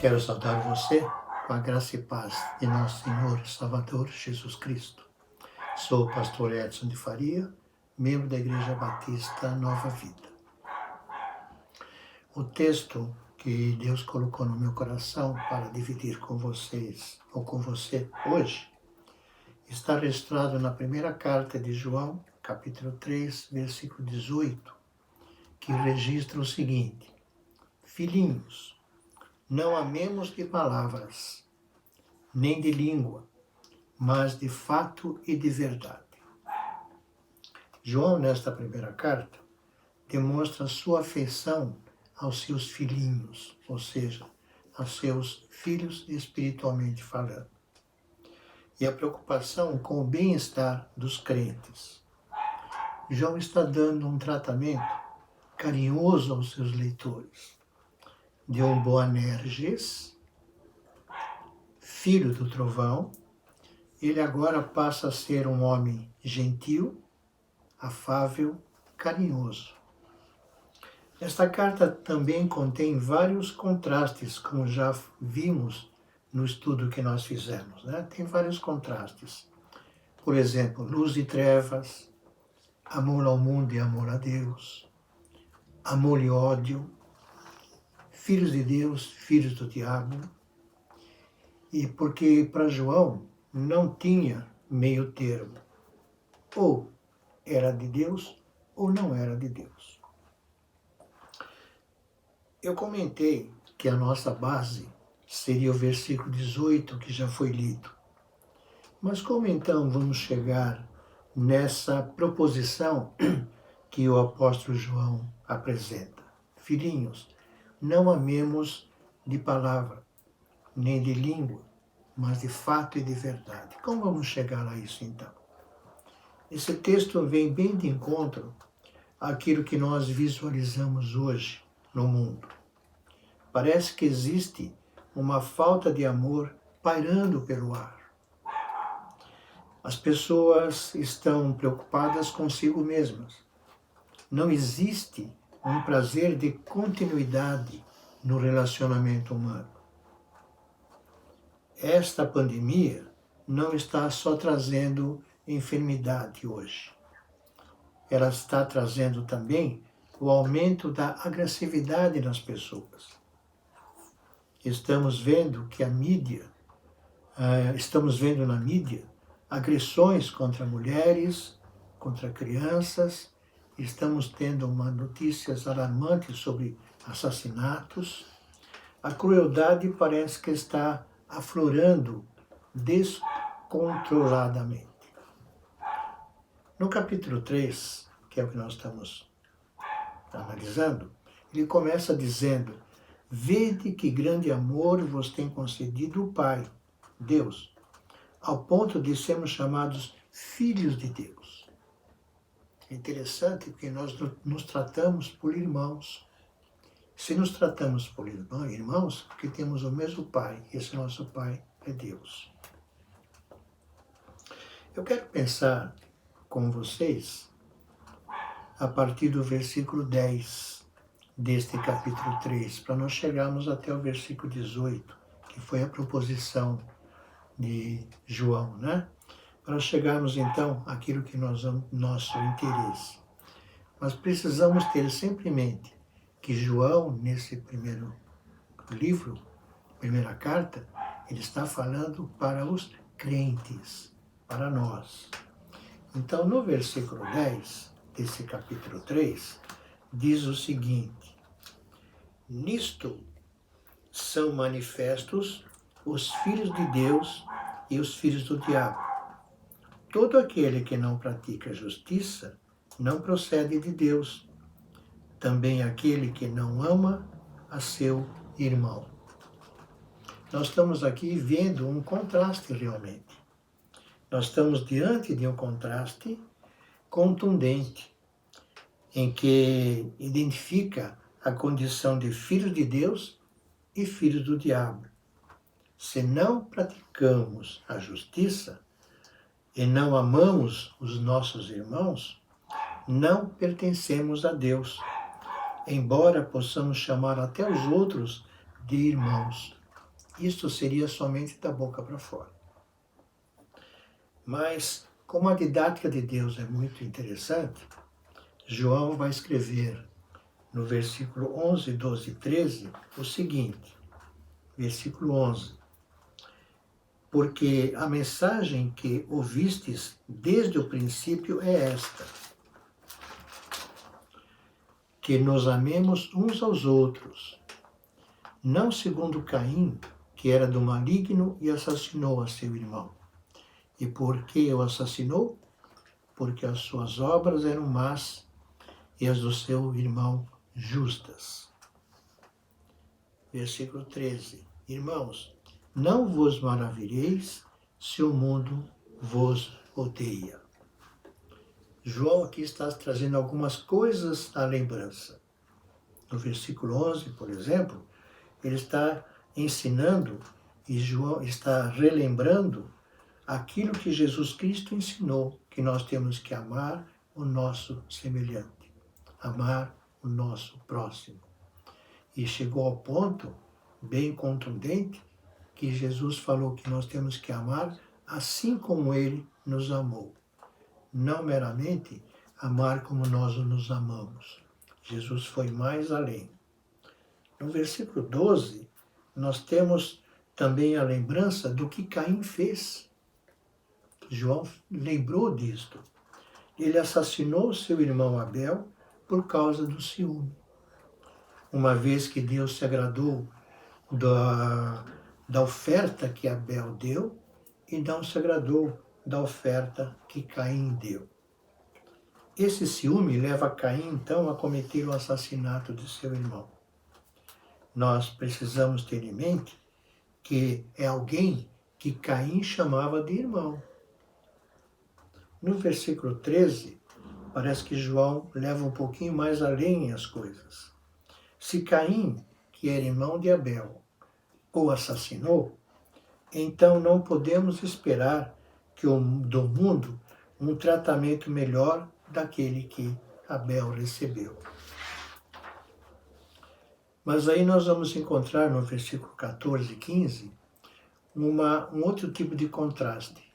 Quero saudar você com a graça e paz de nosso Senhor e Salvador Jesus Cristo. Sou o pastor Edson de Faria, membro da Igreja Batista Nova Vida. O texto que Deus colocou no meu coração para dividir com vocês, ou com você hoje, está registrado na primeira carta de João, capítulo 3, versículo 18, que registra o seguinte: Filhinhos, não amemos de palavras, nem de língua, mas de fato e de verdade. João, nesta primeira carta, demonstra sua afeição aos seus filhinhos, ou seja, aos seus filhos espiritualmente falando, e a preocupação com o bem-estar dos crentes. João está dando um tratamento carinhoso aos seus leitores, de um Boanerges, filho do trovão. Ele agora passa a ser um homem gentil, afável, carinhoso. Esta carta também contém vários contrastes, como já vimos no estudo que nós fizemos, né? Tem vários contrastes. Por exemplo, luz e trevas, amor ao mundo e amor a Deus, amor e ódio, filhos de Deus, filhos do diabo. E porque para João não tinha meio termo. Ou era de Deus ou não era de Deus. Eu comentei que a nossa base seria o versículo 18, que já foi lido. Mas como então vamos chegar nessa proposição que o apóstolo João apresenta? Filhinhos, não amemos de palavra, nem de língua, mas de fato e de verdade. Como vamos chegar a isso então? Esse texto vem bem de encontro àquilo que nós visualizamos hoje no mundo. Parece que existe uma falta de amor pairando pelo ar. As pessoas estão preocupadas consigo mesmas. Não existe um prazer de continuidade no relacionamento humano. Esta pandemia não está só trazendo enfermidade hoje. Ela está trazendo também o aumento da agressividade nas pessoas. Estamos vendo na mídia agressões contra mulheres, contra crianças. Estamos tendo notícias alarmantes sobre assassinatos. A crueldade parece que está aflorando descontroladamente. No capítulo 3, que é o que nós estamos analisando, ele começa dizendo: Vede que grande amor vos tem concedido o Pai, Deus, ao ponto de sermos chamados filhos de Deus. É interessante porque nós nos tratamos por irmãos. Se nos tratamos por irmãos, porque temos o mesmo Pai, esse nosso Pai é Deus. Eu quero pensar com vocês a partir do versículo 10 deste capítulo 3, para nós chegarmos até o versículo 18, que foi a proposição de João, né? Para chegarmos então àquilo que nosso interesse. Mas precisamos ter sempre em mente que João, nesse primeiro livro, primeira carta, ele está falando para os crentes, para nós. Então, no versículo 10 desse capítulo 3, diz o seguinte: Nisto são manifestos os filhos de Deus e os filhos do diabo. Todo aquele que não pratica justiça não procede de Deus. Também aquele que não ama a seu irmão. Nós estamos aqui vendo um contraste realmente. Nós estamos diante de um contraste contundente, em que identifica a condição de filhos de Deus e filhos do diabo. Se não praticamos a justiça e não amamos os nossos irmãos, não pertencemos a Deus, embora possamos chamar até os outros de irmãos. Isto seria somente da boca para fora. Mas, como a didática de Deus é muito interessante, João vai escrever no versículo 11, 12 e 13 o seguinte, versículo 11: porque a mensagem que ouvistes desde o princípio é esta, que nos amemos uns aos outros, não segundo Caim, que era do maligno e assassinou a seu irmão. E por que o assassinou? Porque as suas obras eram más e as do seu irmão justas. Versículo 13. Irmãos, não vos maravilheis se o mundo vos odeia. João aqui está trazendo algumas coisas à lembrança. No versículo 11, por exemplo, ele está ensinando e João está relembrando aquilo que Jesus Cristo ensinou, que nós temos que amar o nosso semelhante, amar o nosso próximo. E chegou ao ponto bem contundente que Jesus falou que nós temos que amar assim como ele nos amou. Não meramente amar como nós nos amamos. Jesus foi mais além. No versículo 12, nós temos também a lembrança do que Caim fez. João lembrou disto. Ele assassinou seu irmão Abel por causa do ciúme. Uma vez que Deus se agradou da oferta que Abel deu e não se agradou da oferta que Caim deu. Esse ciúme leva Caim, então, a cometer o assassinato de seu irmão. Nós precisamos ter em mente que é alguém que Caim chamava de irmão. No versículo 13, parece que João leva um pouquinho mais além as coisas. Se Caim, que era irmão de Abel, o assassinou, então não podemos esperar do mundo um tratamento melhor daquele que Abel recebeu. Mas aí nós vamos encontrar no versículo 14 e 15 um outro tipo de contraste.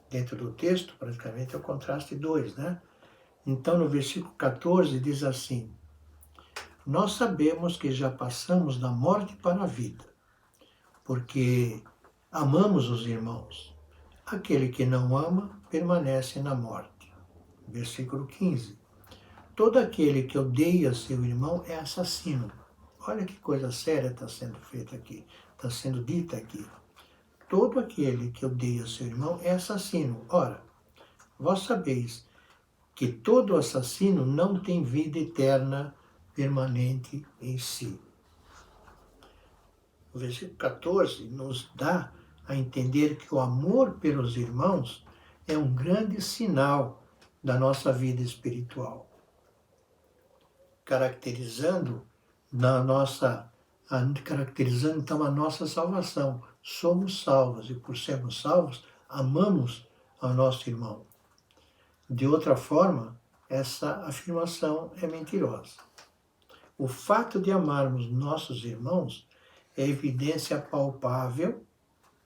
Dentro do texto, praticamente é o contraste 2, né? Então no versículo 14 diz assim: nós sabemos que já passamos da morte para a vida, porque amamos os irmãos. Aquele que não ama permanece na morte. Versículo 15. Todo aquele que odeia seu irmão é assassino. Olha que coisa séria está sendo feita aqui, está sendo dita aqui. Todo aquele que odeia seu irmão é assassino. Ora, vós sabeis que todo assassino não tem vida eterna permanente em si. O versículo 14 nos dá a entender que o amor pelos irmãos é um grande sinal da nossa vida espiritual, caracterizando então a nossa salvação. Somos salvos e por sermos salvos, amamos ao nosso irmão. De outra forma, essa afirmação é mentirosa. O fato de amarmos nossos irmãos é evidência palpável,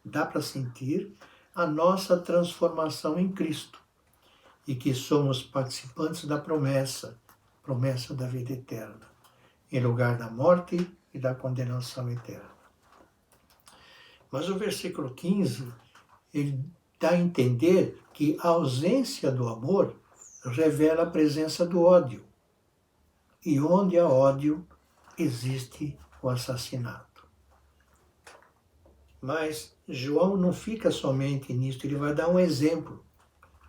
dá para sentir, a nossa transformação em Cristo e que somos participantes da promessa da vida eterna, em lugar da morte e da condenação eterna. Mas o versículo 15, ele dá a entender que a ausência do amor revela a presença do ódio. E onde há ódio, existe o assassinato. Mas João não fica somente nisto, ele vai dar um exemplo.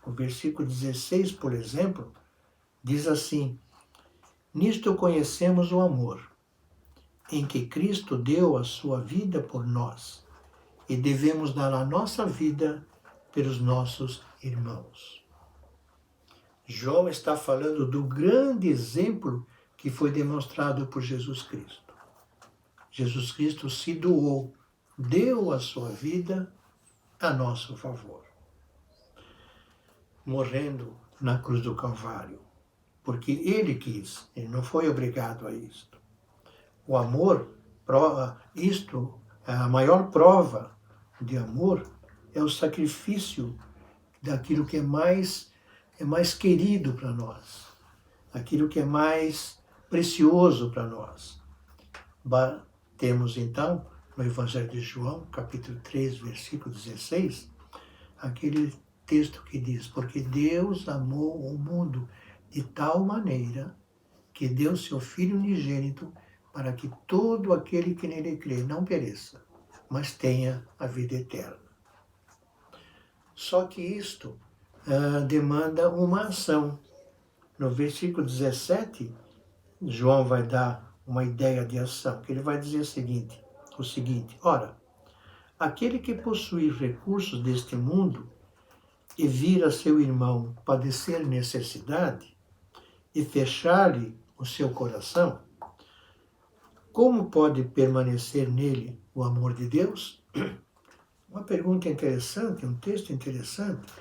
O versículo 16, por exemplo, diz assim: nisto conhecemos o amor, em que Cristo deu a sua vida por nós, e devemos dar a nossa vida pelos nossos irmãos. João está falando do grande exemplo que foi demonstrado por Jesus Cristo. Jesus Cristo se doou, deu a sua vida a nosso favor, morrendo na cruz do Calvário, porque ele quis, ele não foi obrigado a isto. O amor, isto A maior prova de amor é o sacrifício daquilo que é mais querido para nós, aquilo que é mais precioso para nós. Temos então, no Evangelho de João, capítulo 3, versículo 16, aquele texto que diz: porque Deus amou o mundo de tal maneira que deu seu Filho unigênito para que todo aquele que nele crê não pereça, mas tenha a vida eterna. Só que isto demanda uma ação. No versículo 17, João vai dar uma ideia de ação, que ele vai dizer o seguinte: ora, aquele que possui recursos deste mundo e vir a seu irmão padecer necessidade e fechar-lhe o seu coração, como pode permanecer nele o amor de Deus? Uma pergunta interessante, um texto interessante.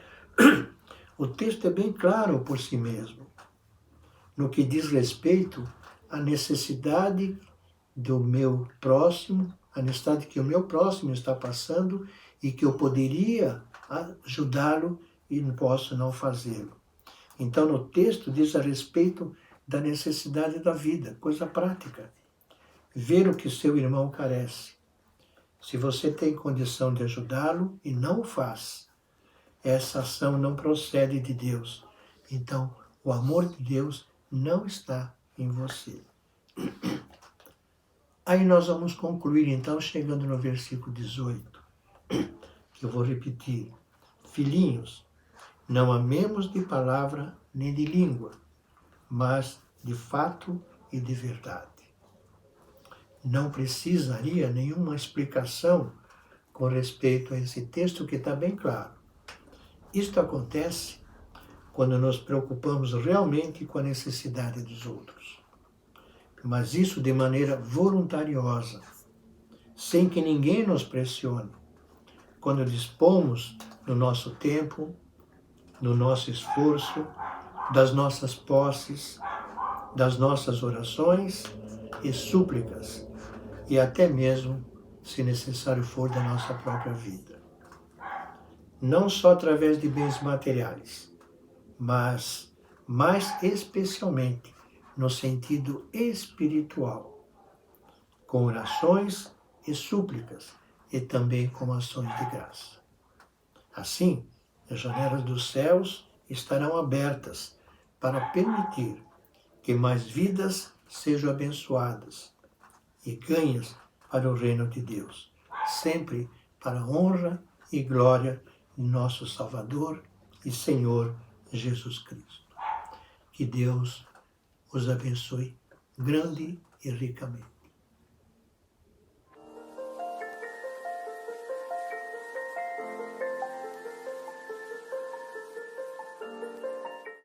O texto é bem claro por si mesmo, no que diz respeito à necessidade do meu próximo, a necessidade que o meu próximo está passando e que eu poderia ajudá-lo e não posso não fazê-lo. Então, no texto diz a respeito da necessidade da vida, coisa prática. Ver o que seu irmão carece. Se você tem condição de ajudá-lo e não o faz, essa ação não procede de Deus. Então, o amor de Deus não está em você. Aí nós vamos concluir, então, chegando no versículo 18, que eu vou repetir. Filhinhos, não amemos de palavra nem de língua, mas de fato e de verdade. Não precisaria nenhuma explicação com respeito a esse texto que está bem claro. Isto acontece quando nos preocupamos realmente com a necessidade dos outros. Mas isso de maneira voluntariosa, sem que ninguém nos pressione, quando dispomos do nosso tempo, do nosso esforço, das nossas posses, das nossas orações e súplicas, e até mesmo, se necessário for, da nossa própria vida. Não só através de bens materiais, mas mais especialmente no sentido espiritual, com orações e súplicas, e também com ações de graça. Assim, as janelas dos céus estarão abertas para permitir que mais vidas sejam abençoadas e ganhas para o reino de Deus, sempre para a honra e glória de nosso Salvador e Senhor Jesus Cristo. Que Deus os abençoe grande e ricamente.